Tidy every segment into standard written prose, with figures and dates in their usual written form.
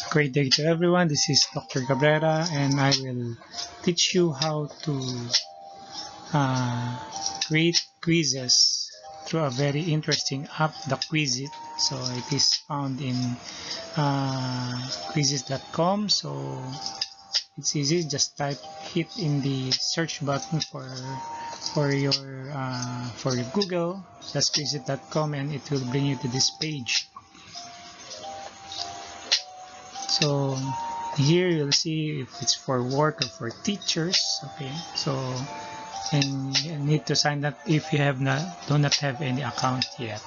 Great day to everyone. This is Dr. Cabrera, and I will teach you how to uh, create quizzes through a very interesting app, the Quizziz. So it is found in Quizziz.com. So it's easy. Just hit in the search button for your Google. That's Quizziz.com, and it will bring you to this page. So here you'll see if it's for work or for teachers. Okay, so and you need to sign up if you do not have any account yet.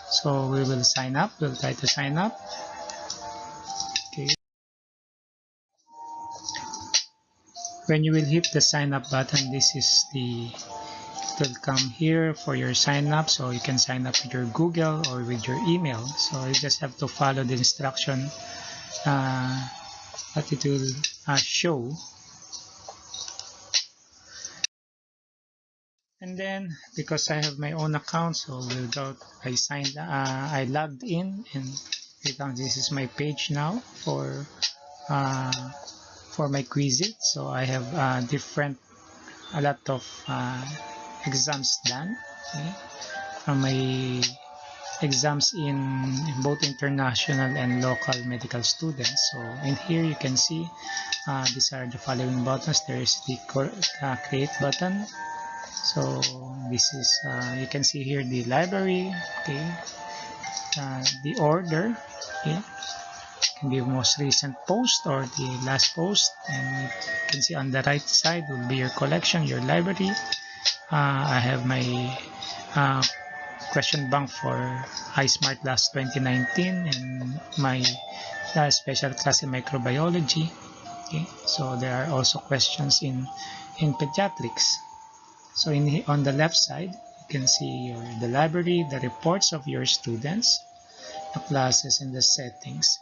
So we will sign up. We'll try to sign up. Okay. When you will hit the sign up button, this is it will come here for your sign up. So you can sign up with your Google or with your email. So you just have to follow the instruction that it will show. And then because I have my own account, so I logged in, and this is my page now for my Quizziz. So I have a lot of exams done, okay? From my exams in both international and local medical students. So in here you can see these are the following buttons. There is the create button. So this is you can see here the library, okay, the order, okay, can be most recent post or the last post, and you can see on the right side will be your collection, your library. I have my question bank for iSmart Class 2019 and my special class in microbiology. Okay, so there are also questions in pediatrics. So on the left side, you can see the library, the reports of your students, the classes, and the settings.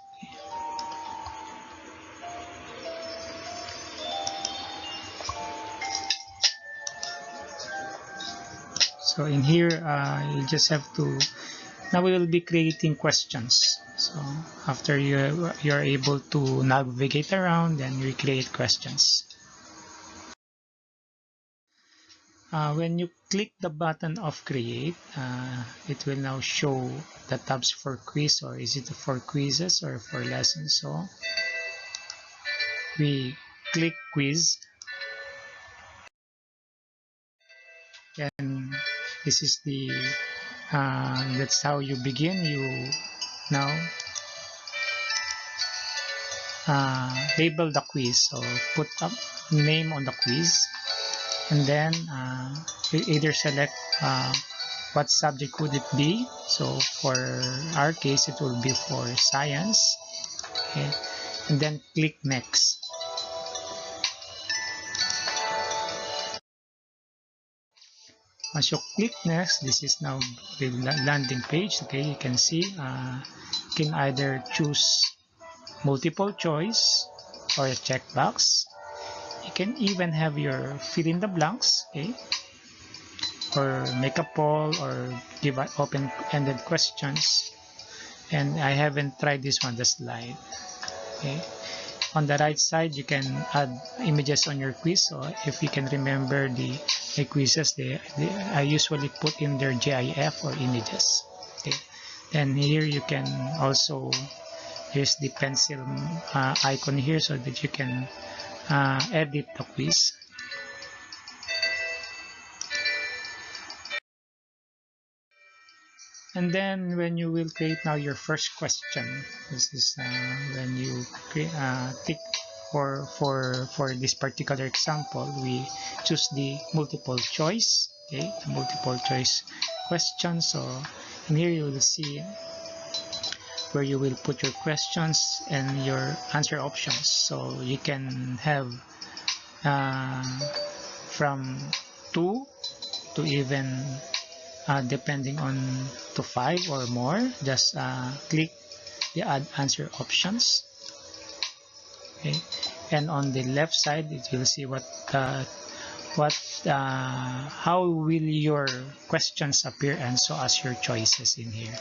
So in here, you just have to. Now we will be creating questions. So after you're able to navigate around, then we create questions. When you click the button of create, it will now show the tabs for quiz, or is it for quizzes or for lessons. So we click quiz, and this is that's how you begin. You now label the quiz, so put up name on the quiz, and then we either select what subject would it be. So for our case, it will be for science, okay, and then click next. Once you click next, this is now the landing page. Okay, you can see you can either choose multiple choice or a checkbox. You can even have your fill in the blanks, okay, or make a poll or give open-ended questions. And I haven't tried this one, the slide. Okay. On the right side, you can add images on your quiz. So if you can remember the quizzes, I usually put in their GIF or images. Okay. Then here you can also, here's the pencil icon here, so that you can edit the quiz. And then when you will create now your first question, this is when you tick for this particular example, we choose the multiple choice, okay, the multiple choice question. So in here you will see where you will put your questions and your answer options. So you can have from 2 to even depending on to 5 or more. Just click the add answer options, okay, and on the left side it will see how will your questions appear, and so as your choices in here.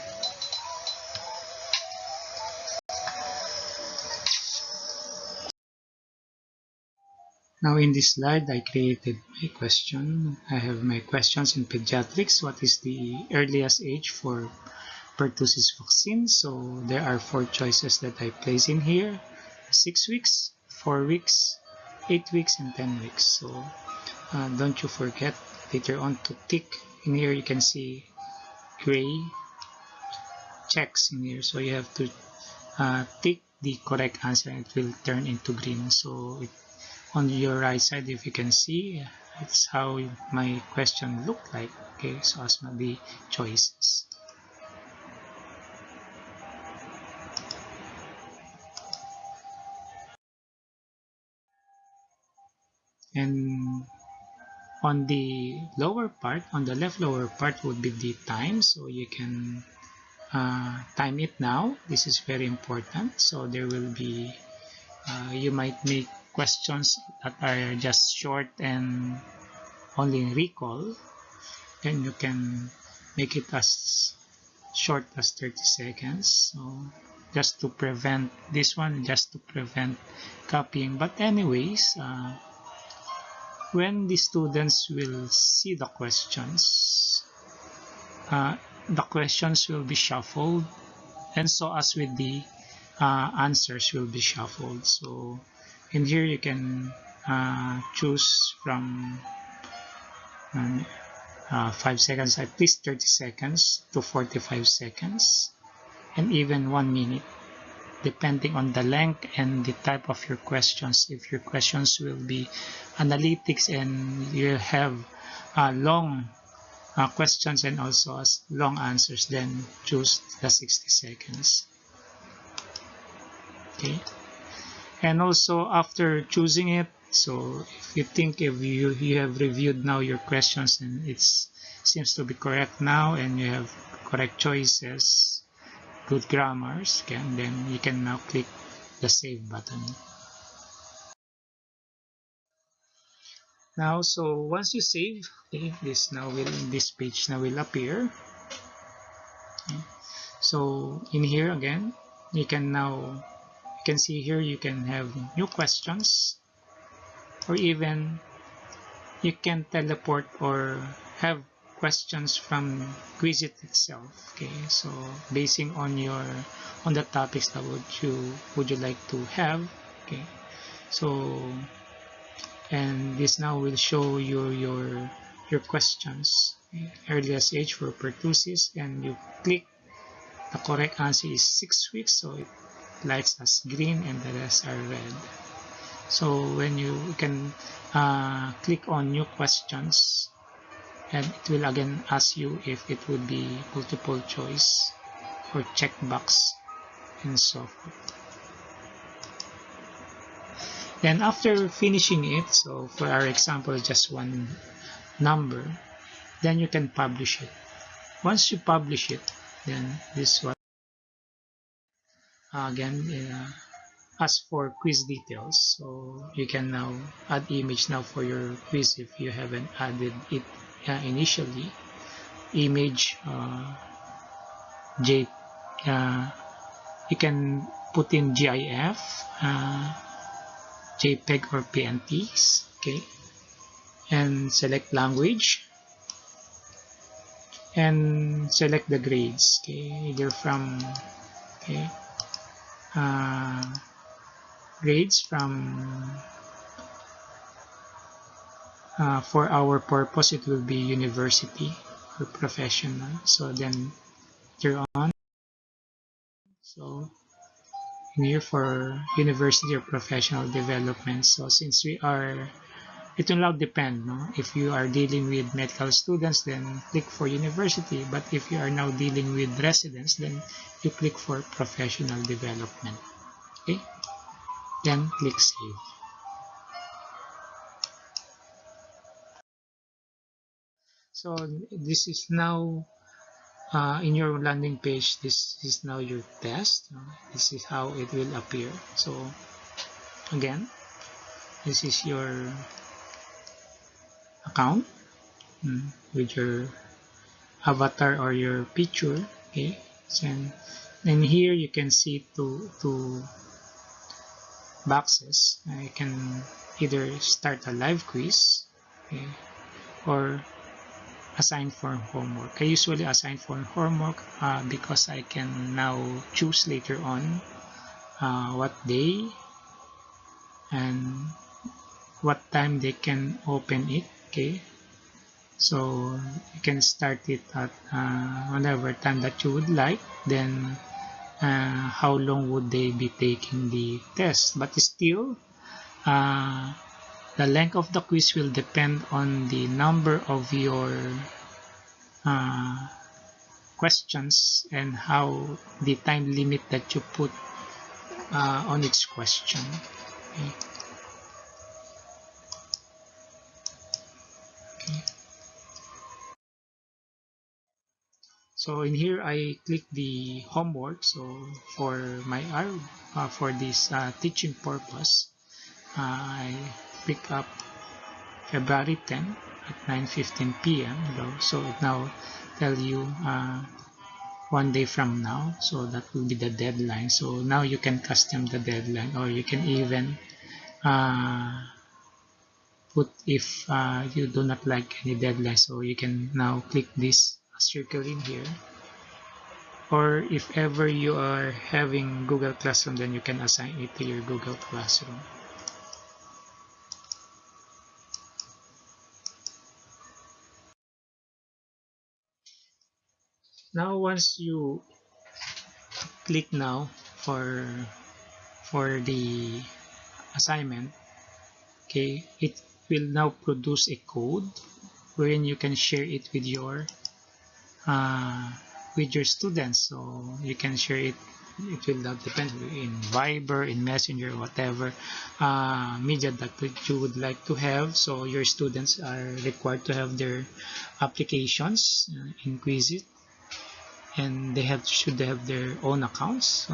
Now in this slide, I created my question. I have my questions in pediatrics. What is the earliest age for pertussis vaccine? So there are 4 choices that I place in here: 6 weeks, 4 weeks, 8 weeks, and 10 weeks. So don't you forget later on to tick. In here you can see gray checks in here. So you have to tick the correct answer and it will turn into green. So on your right side, if you can see, it's how my question looked like. Okay, so as the choices. And on the lower part, on the left lower part would be the time. So you can time it now. This is very important. So there will be, you might make questions that are just short and only recall, and you can make it as short as 30 seconds. So just to prevent this one, just to prevent copying. But anyways, when the students will see the questions will be shuffled, and so as with the answers will be shuffled. So in here you can choose from 5 seconds, at least 30 seconds to 45 seconds, and even 1 minute, depending on the length and the type of your questions. If your questions will be analytics and you have long questions and also as long answers, then choose the 60 seconds. Okay, and also after choosing it, so if you think, if you have reviewed now your questions and it seems to be correct now and you have correct choices, good grammars, then you can now click the save button. Now, so once you save, okay, this page now will appear. Okay. So in here again, you can see here you can have new questions, or even you can teleport or have questions from Quizziz itself. Okay, so basing on the topics that would you like to have. Okay, so and this now will show you your questions. Okay, earliest age for pertussis, and you click the correct answer is 6 weeks, so it lights as green and the rest are red. So when you can click on new questions, and it will again ask you if it would be multiple choice or checkbox and so forth. Then after finishing it, so for our example just one number, then you can publish it. Once you publish it, then this one again ask for quiz details. So you can now add image now for your quiz if you haven't added it initially. Image J you can put in GIF, JPEG or PNGs. Okay, and select language and select the grades. Okay, either from grades from for our purpose it will be university or professional. So then you're on, so in here for university or professional development. So since it will now depend, no? If you are dealing with medical students, then click for university, but if you are now dealing with residents, then you click for professional development. Okay, then click save. So this is now in your landing page. This is now your test. This is how it will appear. So again, this is your account with your avatar or your picture. Okay, and here you can see two boxes. You can either start a live quiz, okay, or assign for homework. I usually assign for homework because I can now choose later on what day and what time they can open it. Okay, so you can start it at whenever time that you would like. Then how long would they be taking the test? But still, the length of the quiz will depend on the number of your uh, questions and how the time limit that you put on each question. Okay. Okay. So in here I click the homework. So for my for this teaching purpose, I pick up February 10 at 9:15 p.m. So it now tell you 1 day from now, so that will be the deadline. So now you can custom the deadline, or you can even put if you do not like any deadline, so you can now click this circle in here. Or if ever you are having Google Classroom, then you can assign it to your Google Classroom. Now once you click now for the assignment, okay, it will now produce a code wherein you can share it uh, with your students. So you can share it. It will not depend in Viber, in Messenger, whatever media that you would like to have. So your students are required to have their applications in Quizziz, and they should have their own accounts.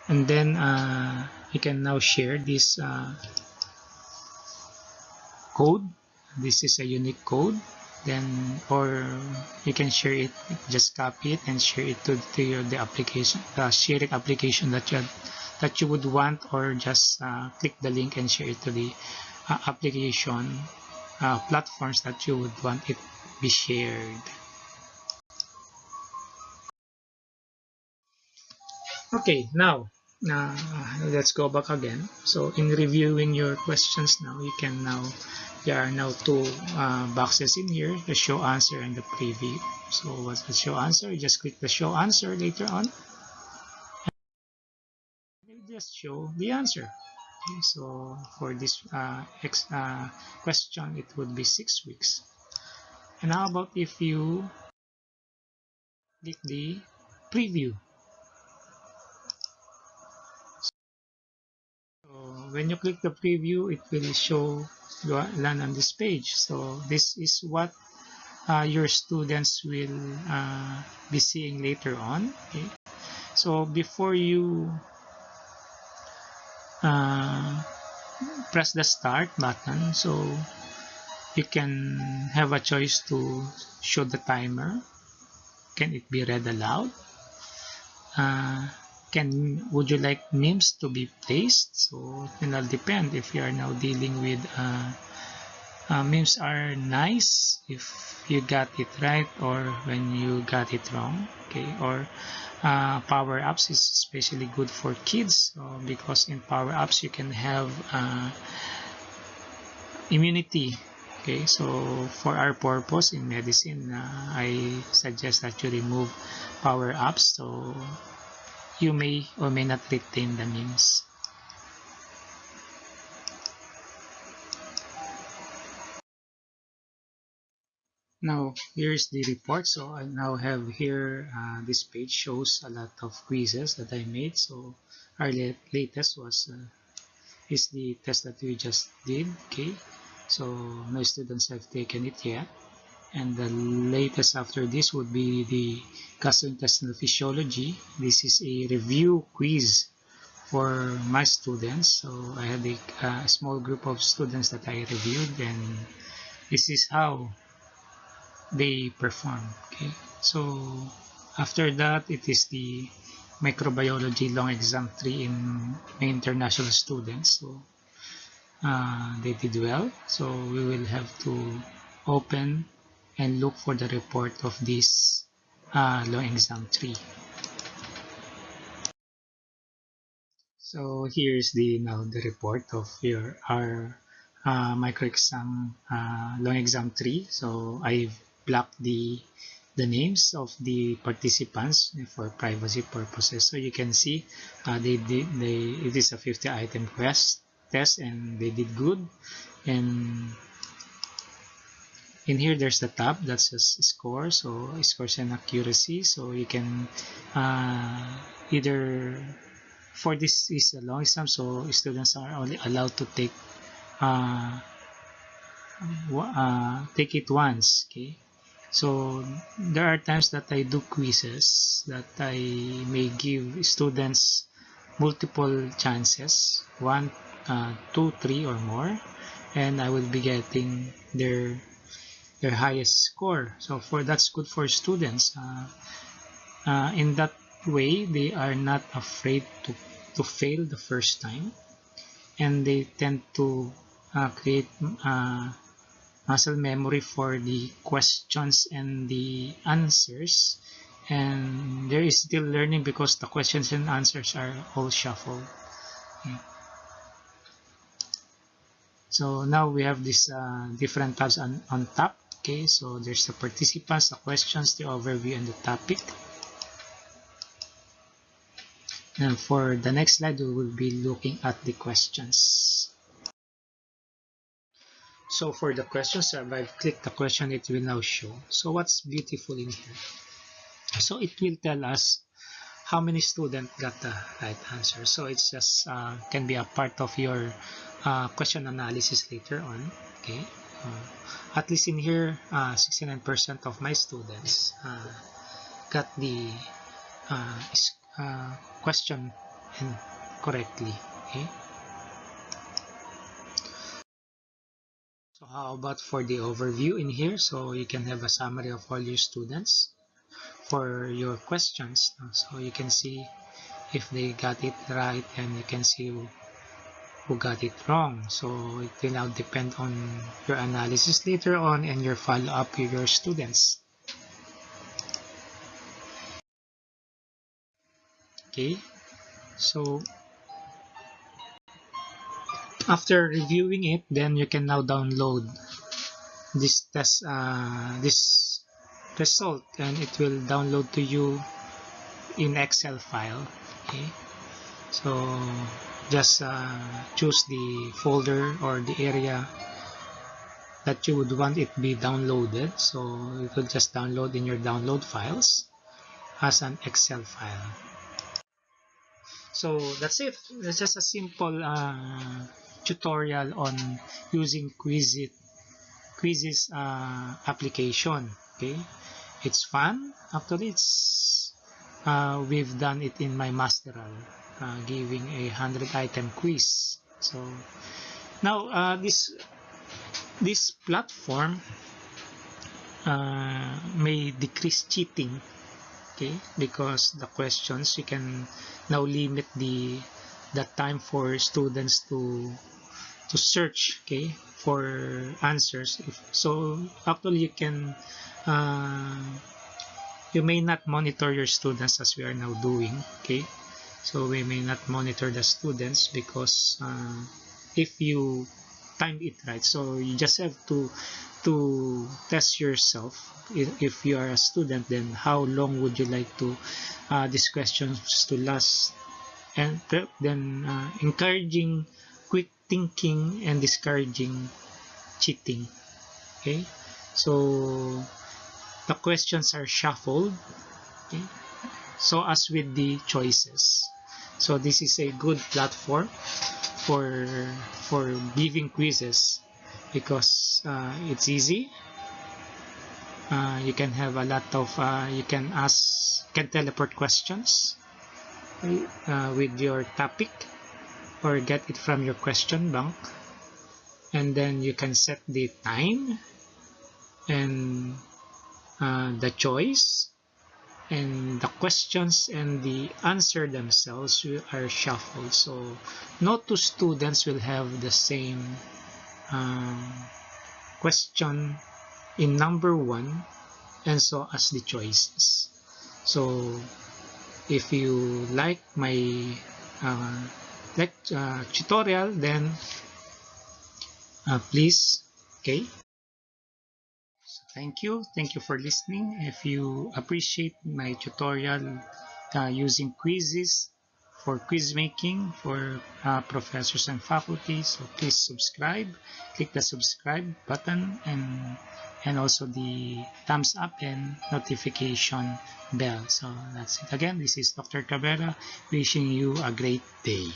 And then you can now share this code. This is a unique code. Then, or you can share it, just copy it and share it to the application, the sharing application that you would want, or just click the link and share it to the application platforms that you would want it be shared. Okay, now let's go back again. So in reviewing your questions now, there are now two boxes in here, the show answer and the preview. So what's the show answer? You just click the show answer later on. You just show the answer. Okay, so for this question, it would be 6 weeks. And how about if you click the preview? So when you click the preview, it will show land on this page. So this is what your students will be seeing later on. Okay? So before you uh, press the start button, so you can have a choice to show the timer. Can it be read aloud? Would you like memes to be placed? So it will depend if you are now dealing with memes are nice if you got it right or when you got it wrong. Okay, or power-ups is especially good for kids because in power-ups you can have immunity. Okay, so for our purpose in medicine, I suggest that you remove power-ups, so you may or may not retain the memes. Now here's the report. So I now have here this page shows a lot of quizzes that I made. So our latest was is the test that we just did. Okay, so no students have taken it yet, and the latest after this would be the gastrointestinal physiology. This is a review quiz for my students. So I had a small group of students that I reviewed, and this is how they perform. Okay, so after that it is the microbiology long exam 3 in international students. So they did well. So we will have to open and look for the report of this long exam 3. So here's now the report of our micro exam long exam 3. So I've blocked the names of the participants for privacy purposes. So you can see it is a 50 item test and they did good. And in here there's the tab that says score, so scores and accuracy. So you can either, for this is a long exam, so students are only allowed to take it once. Okay, so there are times that I do quizzes that I may give students multiple chances, 1, 2, 3 or more, and I will be getting their highest score. So that's good for students. In that way, they are not afraid to fail the first time, and they tend to create muscle memory for the questions and the answers, and there is still learning because the questions and answers are all shuffled. Okay. So now we have these different tabs on top. Okay, so there's the participants, the questions, the overview, and the topic. And for the next slide, we will be looking at the questions. So for the questions, if I've clicked the question, it will now show. So what's beautiful in here? So it will tell us how many students got the right answer. So it's just can be a part of your question analysis later on. Okay, at least in here, 69% of my students got the question correctly. Okay. So how about for the overview in here? So you can have a summary of all your students for your questions. So you can see if they got it right, and you can see who got it wrong. So it will now depend on your analysis later on and your follow-up with your students. Okay, so after reviewing it, then you can now download this test, this result, and it will download to you in Excel file. Okay, so just choose the folder or the area that you would want it be downloaded. So it will just download in your download files as an Excel file. So that's it. It's just a simple tutorial on using Quizziz application. Okay, it's fun. Actually, it's we've done it in my masteral, giving a 100-item quiz. So now this platform may decrease cheating. Okay, because the questions, you can now limit the time for students to search, okay, for answers. So actually you can you may not monitor your students as we are now doing. Okay, so we may not monitor the students because if you timed it right, so you just have to test yourself. If you are a student, then how long would you like to these questions to last, and then encouraging quick thinking and discouraging cheating. Okay, so the questions are shuffled, okay, so as with the choices. So this is a good platform for giving quizzes because it's easy. You can have a lot of you can teleport questions with your topic or get it from your question bank, and then you can set the time and the choice, and the questions and the answer themselves are shuffled. So no two students will have the same question in number one, and so as the choices. So if you like my tutorial, then please, okay. So thank you for listening. If you appreciate my tutorial using quizzes for quiz making for professors and faculty, so please subscribe, click the subscribe button, and also the thumbs up and notification bell. So that's it again. This is Dr. Cabrera wishing you a great day.